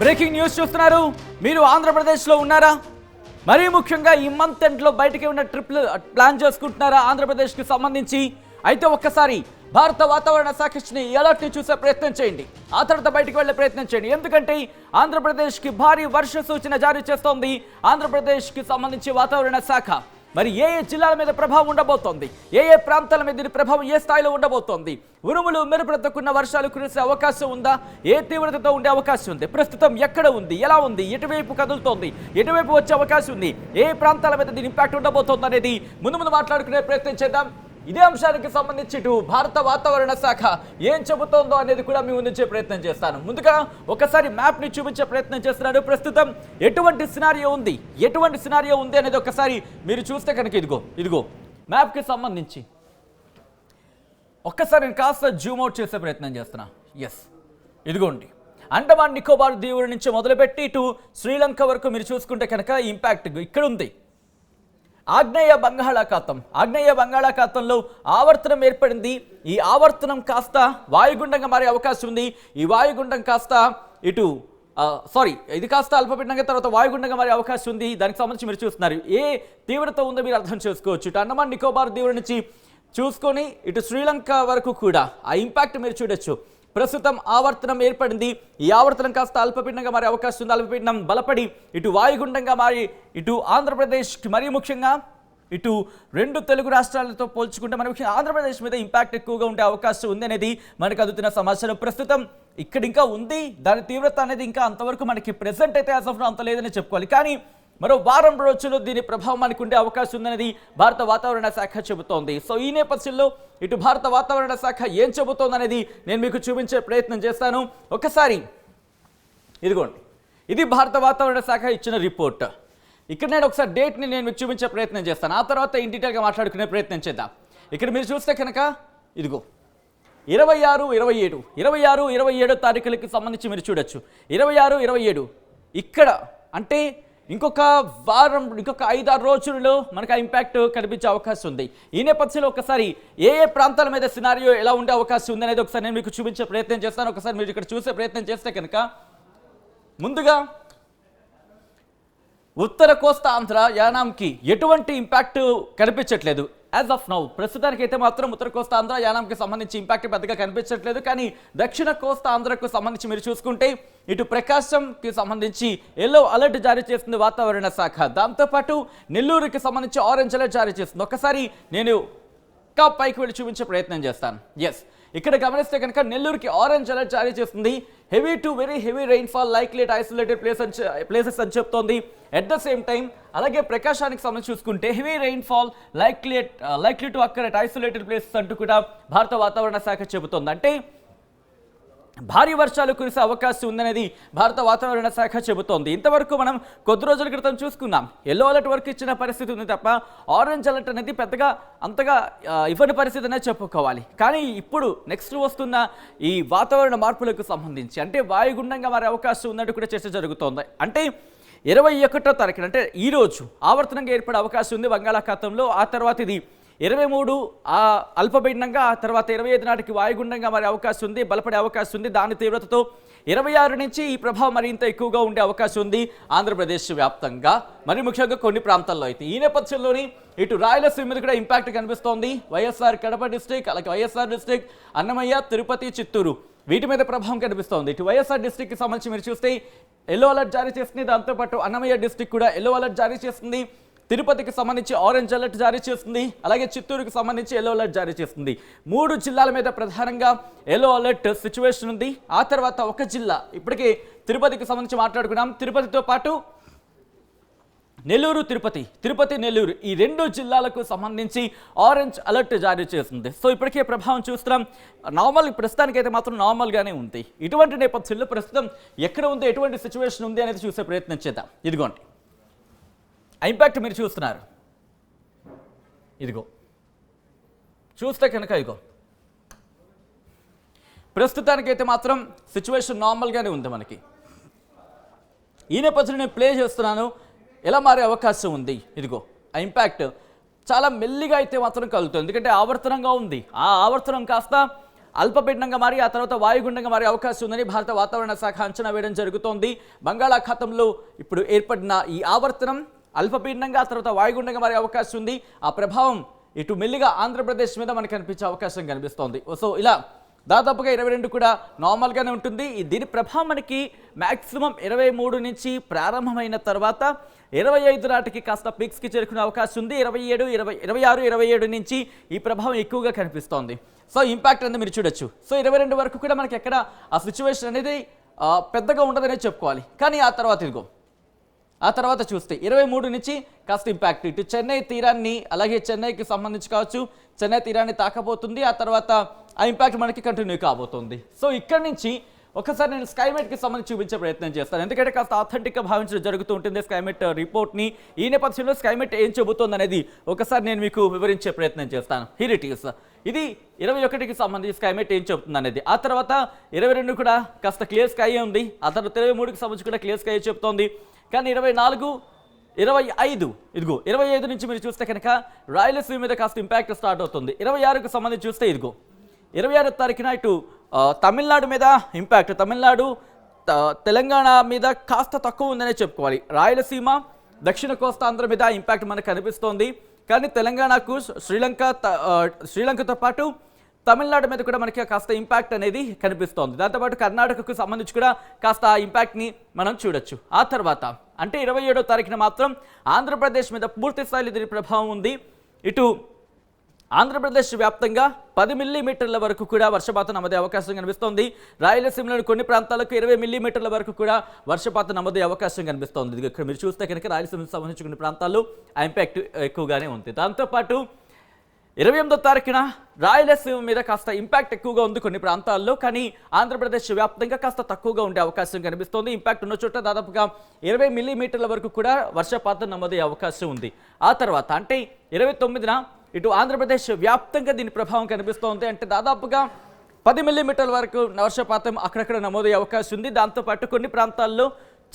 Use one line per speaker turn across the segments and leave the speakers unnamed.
Breaking news చూస్తున్నారు. మీరు ఆంధ్రప్రదేశ్లో ఉన్నారా? మరీ ముఖ్యంగా ఈ మంత్ ఎండ్లో బయటికి ఉన్న ట్రిప్లు ప్లాన్ చేసుకుంటున్నారా ఆంధ్రప్రదేశ్కి సంబంధించి? అయితే ఒక్కసారి భారత వాతావరణ శాఖ ఇచ్చిన ఈ అలర్ట్ని చూసే ప్రయత్నం చేయండి. ఆ తర్వాత బయటికి వెళ్ళే ప్రయత్నం చేయండి. ఎందుకంటే ఆంధ్రప్రదేశ్కి భారీ వర్ష సూచన జారీ చేస్తోంది ఆంధ్రప్రదేశ్కి సంబంధించి వాతావరణ శాఖ. మరి ఏ జిల్లాల మీద ప్రభావం ఉండబోతోంది, ఏ ప్రాంతాల మీద దీని ప్రభావం ఏ స్థాయిలో ఉండబోతోంది, ఉరుములు మెరుపులతో కూడిన వర్షాలు కురిసే అవకాశం ఉందా, ఏ తీవ్రతతో ఉండే అవకాశం ఉంది, ప్రస్తుతం ఎక్కడ ఉంది, ఎలా ఉంది, ఎటువైపు కదులుతోంది, ఎటువైపు వచ్చే అవకాశం ఉంది, ఏ ప్రాంతాల మీద దీని ఇంపాక్ట్ ఉండబోతోంది అనేది ముందు మాట్లాడుకునే ప్రయత్నం చేద్దాం. ఇదే అంశానికి సంబంధించి ఇటు భారత వాతావరణ శాఖ ఏం చెబుతోందో అనేది కూడా మీ ముందుంచే ప్రయత్నం చేస్తాను. ముందుగా ఒకసారి మ్యాప్ని చూపించే ప్రయత్నం చేస్తున్నాను. ప్రస్తుతం ఎటువంటి సినారియో ఉంది అనేది ఒకసారి మీరు చూస్తే కనుక ఇదిగో మ్యాప్కి సంబంధించి ఒక్కసారి నేను కాస్త జూమ్ అవుట్ చేసే ప్రయత్నం చేస్తున్నా. ఎస్, ఇదిగోండి అండమాన్ నికోబార్ దీవుల నుంచి మొదలుపెట్టి ఇటు శ్రీలంక వరకు మీరు చూసుకుంటే కనుక ఇంపాక్ట్ ఇక్కడ ఉంది. ఆగ్నేయ బంగాళాఖాతంలో ఆవర్తనం ఏర్పడింది. ఈ ఆవర్తనం కాస్త వాయుగుండంగా మారే అవకాశం ఉంది. ఈ వాయుగుండం కాస్త ఇది కాస్త అల్పపీడనంగా తర్వాత వాయుగుండంగా మారే అవకాశం ఉంది. దానికి సంబంధించి మీరు చూస్తున్నారు. ఏ తీవ్రత ఉందో మీరు అర్థం చేసుకోవచ్చు. ఇటు అండమాన్ నికోబార్ దీవుల నుంచి చూసుకొని ఇటు శ్రీలంక వరకు కూడా ఆ ఇంపాక్ట్ మీరు చూడొచ్చు. ప్రస్తుతం ఆవర్తనం ఏర్పడింది. ఈ ఆవర్తనం కాస్త అల్పపీడనంగా మారే అవకాశం ఉంది. అల్పపీడనం బలపడి ఇటు వాయుగుండంగా మారి ఇటు ఆంధ్రప్రదేశ్కి మరీ ముఖ్యంగా ఇటు రెండు తెలుగు రాష్ట్రాలతో పోల్చుకుంటే మరి ముఖ్యంగా ఆంధ్రప్రదేశ్ మీద ఇంపాక్ట్ ఎక్కువగా ఉండే అవకాశం ఉంది అనేది మనకు అందుతున్న సమాచారం. ప్రస్తుతం ఇక్కడ ఇంకా ఉంది, దాని తీవ్రత అనేది ఇంకా అంతవరకు మనకి ప్రెసెంట్ అయితే యాజ్ ఆఫ్ నౌ అంత లేదని చెప్పుకోవాలి. కానీ మరో వారం రోజులు దీని ప్రభావం మనకు ఉండే అవకాశం ఉందనేది భారత వాతావరణ శాఖ చెబుతోంది. సో ఈ నేపథ్యంలో ఇటు భారత వాతావరణ శాఖ ఏం చెబుతోంది అనేది నేను మీకు చూపించే ప్రయత్నం చేస్తాను. ఒకసారి ఇదిగోండి, ఇది భారత వాతావరణ శాఖ ఇచ్చిన రిపోర్ట్. ఇక్కడ నేను ఒకసారి డేట్ని నేను మీకు చూపించే ప్రయత్నం చేస్తాను. ఆ తర్వాత ఇన్ డీటెయిల్గా మాట్లాడుకునే ప్రయత్నం చేద్దాం. ఇక్కడ మీరు చూస్తే కనుక ఇదిగో 26, 27 తారీఖులకి సంబంధించి మీరు చూడొచ్చు. 26, 27 ఇక్కడ అంటే ఇంకొక వారం, ఇంకొక 5-6 రోజుల్లో మనకు ఆ ఇంపాక్ట్ కనిపించే అవకాశం ఉంది. ఈ నేపథ్యంలో ఒకసారి ఏ ప్రాంతాల మీద సినారియో ఎలా ఉండే అవకాశం ఉంది అనేది ఒకసారి నేను మీకు చూపించే ప్రయత్నం చేస్తాను. ఒకసారి మీరు ఇక్కడ చూసే ప్రయత్నం చేస్తే కనుక ముందుగా ఉత్తర కోస్తా ఆంధ్ర యానాంకి ఎటువంటి ఇంపాక్ట్ కనిపించట్లేదు యాజ్ ఆఫ్ నౌ. ప్రస్తుతానికి అయితే మాత్రం ఉత్తర కోస్తా ఆంధ్ర యానాంకి సంబంధించి ఇంపాక్ట్ పెద్దగా కనిపించట్లేదు. కానీ దక్షిణ కోస్తా ఆంధ్రకు సంబంధించి మీరు చూసుకుంటే ఇటు ప్రకాశంకి సంబంధించి ఎల్లో అలర్ట్ జారీ చేస్తుంది వాతావరణ శాఖ. దాంతోపాటు నెల్లూరుకి సంబంధించి ఆరెంజ్ అలర్ట్ జారీ చేస్తుంది. ఒకసారి నేను ఇంకా పైకి వెళ్ళి చూపించే ప్రయత్నం చేస్తాను. ఎస్, ఇక్కడ గమనిస్తే కనుక నెల్లూరుకి ఆరెంజ్ అలర్ట్ జారీ చేస్తుంది. Heavy to very heavy rainfall likely at isolated places అని చెప్తోంది. ఎట్ ద సేమ్ టైం అలాగే ప్రకాశానికి సంబంధించి చూసుకుంటే heavy rainfall likely to occur at isolated places అంటూ కూడా భారత వాతావరణ శాఖ చెబుతోంది. అంటే భారీ వర్షాలు కురిసే అవకాశం ఉందనేది భారత వాతావరణ శాఖ చెబుతోంది. ఇంతవరకు మనం కొద్ది రోజుల క్రితం చూసుకున్నాం, ఎల్లో అలర్ట్ వరకు ఇచ్చిన పరిస్థితి ఉంది తప్ప ఆరెంజ్ అలర్ట్ అనేది పెద్దగా అంతగా ఇవ్వని పరిస్థితి అనేది చెప్పుకోవాలి. కానీ ఇప్పుడు నెక్స్ట్ వస్తున్న ఈ వాతావరణ మార్పులకు సంబంధించి అంటే వాయుగుండంగా మారే అవకాశం ఉన్నట్టు కూడా చర్చ జరుగుతోంది. అంటే 21వ తారీఖున అంటే ఈరోజు ఆవర్తనంగా ఏర్పడే అవకాశం ఉంది బంగాళాఖాతంలో. ఆ తర్వాత ఇది 23 అల్పపీడనంగా, ఆ తర్వాత 25 నాటికి వాయుగుండంగా మారే అవకాశం ఉంది, బలపడే అవకాశం ఉంది. దాని తీవ్రతతో 26 నుంచి ఈ ప్రభావం మరింత ఎక్కువగా ఉండే అవకాశం ఉంది ఆంధ్రప్రదేశ్ వ్యాప్తంగా, మరి ముఖ్యంగా కొన్ని ప్రాంతాల్లో అయితే. ఈ నేపథ్యంలోని ఇటు రాయలసీమ మీద కూడా ఇంపాక్ట్ కనిపిస్తోంది. వైఎస్ఆర్ కడప డిస్ట్రిక్ట్, అలాగే వైఎస్ఆర్ డిస్ట్రిక్ట్, అన్నమయ్య, తిరుపతి, చిత్తూరు వీటి మీద ప్రభావం కనిపిస్తోంది. ఇటు వైఎస్ఆర్ డిస్ట్రిక్ట్కి సంబంధించి మీరు చూస్తే ఎల్లో అలర్ట్ జారీ చేస్తుంది. దాంతోపాటు అన్నమయ్య డిస్ట్రిక్ట్ కూడా ఎల్లో అలర్ట్ జారీ చేస్తుంది. తిరుపతికి సంబంధించి ఆరెంజ్ అలర్ట్ జారీ చేస్తుంది. అలాగే చిత్తూరుకి సంబంధించి ఎల్లో అలర్ట్ జారీ చేస్తుంది. 3 జిల్లాల మీద ప్రధానంగా ఎల్లో అలర్ట్ సిచ్యువేషన్ ఉంది. ఆ తర్వాత ఒక జిల్లా ఇప్పటికే తిరుపతికి సంబంధించి మాట్లాడుకున్నాం. తిరుపతితో పాటు నెల్లూరు, తిరుపతి, నెల్లూరు ఈ 2 జిల్లాలకు సంబంధించి ఆరెంజ్ అలర్ట్ జారీ చేస్తుంది. సో ఇప్పటికే ప్రభావం చూస్తున్నాం. ప్రస్తుతానికైతే మాత్రం నార్మల్గానే ఉంది. ఇటువంటి నేపథ్యంలో ప్రస్తుతం ఎక్కడ ఉంది, ఎటువంటి సిచ్యువేషన్ ఉంది అనేది చూసే ప్రయత్నం చేద్దాం. ఇదిగోండి ఇంపాక్ట్ మీరు చూస్తున్నారు. ఇదిగో చూస్తే కనుక ఇదిగో ప్రస్తుతానికైతే మాత్రం సిచ్యువేషన్ నార్మల్గానే ఉంది మనకి. ఈ నేపథ్యంలో నేను ప్లే చేస్తున్నాను. ఎలా మారే అవకాశం ఉంది ఇదిగో ఆ ఇంపాక్ట్ చాలా మెల్లిగా అయితే మాత్రం కలుగుతుంది. ఎందుకంటే ఆవర్తనంగా ఉంది. ఆ ఆవర్తనం కాస్త అల్పపీడనంగా మారి ఆ తర్వాత వాయుగుండంగా మారే అవకాశం ఉందని భారత వాతావరణ శాఖ అంచనా వేయడం జరుగుతోంది. బంగాళాఖాతంలో ఇప్పుడు ఏర్పడిన ఈ ఆవర్తనం అల్పపీడనంగా ఆ తర్వాత వాయుగుండంగా మారే అవకాశం ఉంది. ఆ ప్రభావం ఇటు మెల్లిగా ఆంధ్రప్రదేశ్ మీద మనకు కనిపించే అవకాశం కనిపిస్తోంది. సో ఇలా దాదాపుగా 22 కూడా నార్మల్గానే ఉంటుంది. దీని ప్రభావం మనకి మ్యాక్సిమం 23 నుంచి ప్రారంభమైన తర్వాత 25 నాటికి కాస్త పీక్స్కి చేరుకునే అవకాశం ఉంది. 26 నుంచి ఈ ప్రభావం ఎక్కువగా కనిపిస్తోంది. సో ఇంపాక్ట్ అనేది మీరు చూడొచ్చు. సో 22 వరకు కూడా మనకి ఎక్కడ ఆ సిచ్యువేషన్ అనేది పెద్దగా ఉండదనే చెప్పుకోవాలి. కానీ ఆ తర్వాత చూస్తే 23 నుంచి కాస్త ఇంపాక్ట్ ఇటు చెన్నై తీరాన్ని అలాగే చెన్నైకి సంబంధించి కావచ్చు, చెన్నై తీరాన్ని తాకబోతుంది. ఆ తర్వాత ఆ ఇంపాక్ట్ మనకి కంటిన్యూ కాబోతుంది. సో ఇక్కడ నుంచి ఒకసారి నేను స్కైమెట్కి సంబంధించి చూపించే ప్రయత్నం చేస్తాను. ఎందుకంటే కాస్త ఆథెంటిక్గా భావించడం జరుగుతూ ఉంటుంది స్కైమెట్ రిపోర్ట్ని. ఈ నేపథ్యంలో స్కైమెట్ ఏం చెబుతోంది అనేది ఒకసారి నేను మీకు వివరించే ప్రయత్నం చేస్తాను. Here it is. ఇది 21కి సంబంధించి స్కైమెట్ ఏం చెబుతుంది అనేది. ఆ తర్వాత 22 కూడా కాస్త క్లియర్ స్కై ఉంది. ఆ తర్వాత 23కి సంబంధించి కూడా క్లియర్ స్కై చెప్తోంది. కానీ 24, 25 ఇదిగో 25 నుంచి మీరు చూస్తే కనుక రాయలసీమ మీద కాస్త ఇంపాక్ట్ స్టార్ట్ అవుతుంది. 26కు సంబంధించి చూస్తే ఇదిగో 26వ తారీఖున ఇటు తమిళనాడు మీద ఇంపాక్ట్, తమిళనాడు తెలంగాణ మీద కాస్త తక్కువ ఉందనే చెప్పుకోవాలి. రాయలసీమ దక్షిణ కోస్తాంధ్ర మీద ఇంపాక్ట్ మనకు కనిపిస్తోంది. కానీ తెలంగాణకు శ్రీలంకతో పాటు తమిళనాడు మీద కూడా మనకి కాస్త ఇంపాక్ట్ అనేది కనిపిస్తోంది. దాంతోపాటు కర్ణాటకకు సంబంధించి కూడా కాస్త ఆ ఇంపాక్ట్ని మనం చూడొచ్చు. ఆ తర్వాత అంటే 27వ తారీఖున మాత్రం ఆంధ్రప్రదేశ్ మీద పూర్తి స్థాయిలో దీని ప్రభావం ఉంది. ఇటు ఆంధ్రప్రదేశ్ వ్యాప్తంగా 10 మిల్లీమీటర్ల వరకు కూడా వర్షపాతం నమోదే అవకాశం కనిపిస్తోంది. రాయలసీమలోని కొన్ని ప్రాంతాలకు 20 మిల్లీమీటర్ల వరకు కూడా వర్షపాతం నమోదే అవకాశం కనిపిస్తోంది. ఇక్కడ మీరు చూస్తే కనుక రాయలసీమకు సంబంధించి కొన్ని ప్రాంతాల్లో ఆ ఇంపాక్ట్ ఎక్కువగానే ఉంది. దాంతోపాటు 28వ తారీఖున రాయలసీమ మీద కాస్త ఇంపాక్ట్ ఎక్కువగా ఉంది కొన్ని ప్రాంతాల్లో. కానీ ఆంధ్రప్రదేశ్ వ్యాప్తంగా కాస్త తక్కువగా ఉండే అవకాశం కనిపిస్తోంది. ఇంపాక్ట్ ఉన్న చోట దాదాపుగా 20 మిల్లీమీటర్ల వరకు కూడా వర్షపాతం నమోదే అవకాశం ఉంది. ఆ తర్వాత అంటే 29న ఇటు ఆంధ్రప్రదేశ్ వ్యాప్తంగా దీని ప్రభావం కనిపిస్తోంది. అంటే దాదాపుగా 10 మిల్లీమీటర్ల వరకు వర్షపాతం అక్కడక్కడ నమోదయ్యే అవకాశం ఉంది. దాంతోపాటు కొన్ని ప్రాంతాల్లో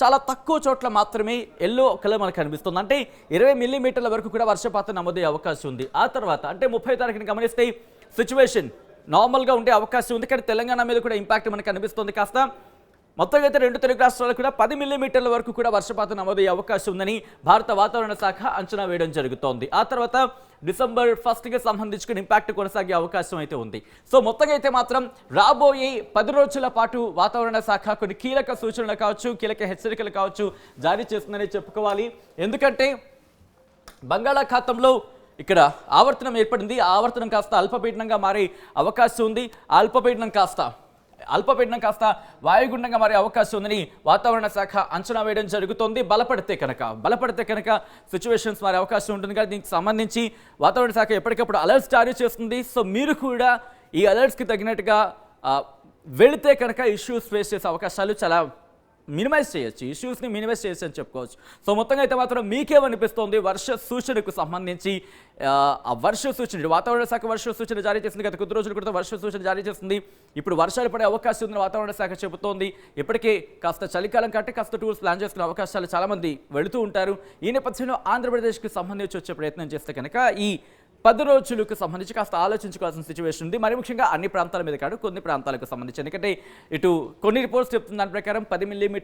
చాలా తక్కువ చోట్ల మాత్రమే ఎల్లో కలర్ మనకు కనిపిస్తుంది. అంటే 20 మిల్లీమీటర్ల వరకు కూడా వర్షపాతం నమోదయ్యే అవకాశం ఉంది. ఆ తర్వాత అంటే 30వ తారీఖుని గమనిస్తే సిచ్యువేషన్ నార్మల్గా ఉండే అవకాశం ఉంది. కానీ తెలంగాణ మీద కూడా ఇంపాక్ట్ మనకు కనిపిస్తుంది. కాస్త మొత్తంగా అయితే 2 తెలుగు రాష్ట్రాలకు కూడా 10 మిల్లీమీటర్ల వరకు కూడా వర్షపాతం నమోదయ్యే అవకాశం ఉందని భారత వాతావరణ శాఖ అంచనా వేయడం జరుగుతోంది. ఆ తర్వాత డిసెంబర్ 1కి సంబంధించుకుని ఇంపాక్ట్ కొనసాగే అవకాశం అయితే ఉంది. సో మొత్తంగా అయితే మాత్రం రాబోయే 10 రోజుల పాటు వాతావరణ శాఖ కొన్ని కీలక సూచనలు కావచ్చు, కీలక హెచ్చరికలు కావచ్చు జారీ చేస్తుందని చెప్పుకోవాలి. ఎందుకంటే బంగాళాఖాతంలో ఇక్కడ ఆవర్తనం ఏర్పడింది. ఆ ఆవర్తనం కాస్త అల్పపీడనంగా మారే అవకాశం ఉంది. ఆ అల్పపీడనం కాస్త వాయుగుండంగా మారే అవకాశం ఉందని వాతావరణ శాఖ అంచనా వేయడం జరుగుతోంది. బలపడితే కనుక సిచ్యువేషన్స్ మారే అవకాశం ఉంటుంది. కానీ దీనికి సంబంధించి వాతావరణ శాఖ ఎప్పటికప్పుడు అలర్ట్స్ జారీ చేస్తుంది. సో మీరు కూడా ఈ అలర్ట్స్కి తగినట్టుగా వెళితే కనుక ఇష్యూస్ ఫేస్ చేసే అవకాశాలు చాలా మినిమైజ్ చేయొచ్చు, ఇష్యూస్ని మినిమైజ్ చేయొచ్చు అని చెప్పుకోవచ్చు. సో మొత్తంగా అయితే మాత్రం మీకేమనిపిస్తోంది వర్ష సూచనకు సంబంధించి? ఆ వర్ష సూచన వాతావరణ శాఖ వర్ష సూచన జారీ చేసింది. గత కొద్ది రోజుల క్రితం వర్ష సూచన జారీ చేస్తుంది. ఇప్పుడు వర్షాలు పడే అవకాశం ఉందని వాతావరణ శాఖ చెబుతోంది. ఇప్పటికే కాస్త చలికాలం కంటే కాస్త టూర్స్ ప్లాన్ చేసుకునే అవకాశాలు చాలామంది వెళుతూ ఉంటారు. ఈ నేపథ్యంలో ఆంధ్రప్రదేశ్కి సంబంధించి వచ్చే ప్రయత్నం చేస్తే కనుక ఈ 10 రోజులకు సంబంధించి కాస్త ఆలోచించుకోవాల్సిన సిచ్యువేషన్ ఉంది. మరి ముఖ్యంగా అన్ని ప్రాంతాల మీద కాదు, కొన్ని ప్రాంతాలకు సంబంధించి. ఎందుకంటే ఇటు కొన్ని రిపోర్ట్స్ చెప్తున్న దాని ప్రకారం 10 మిల్లీమీటర్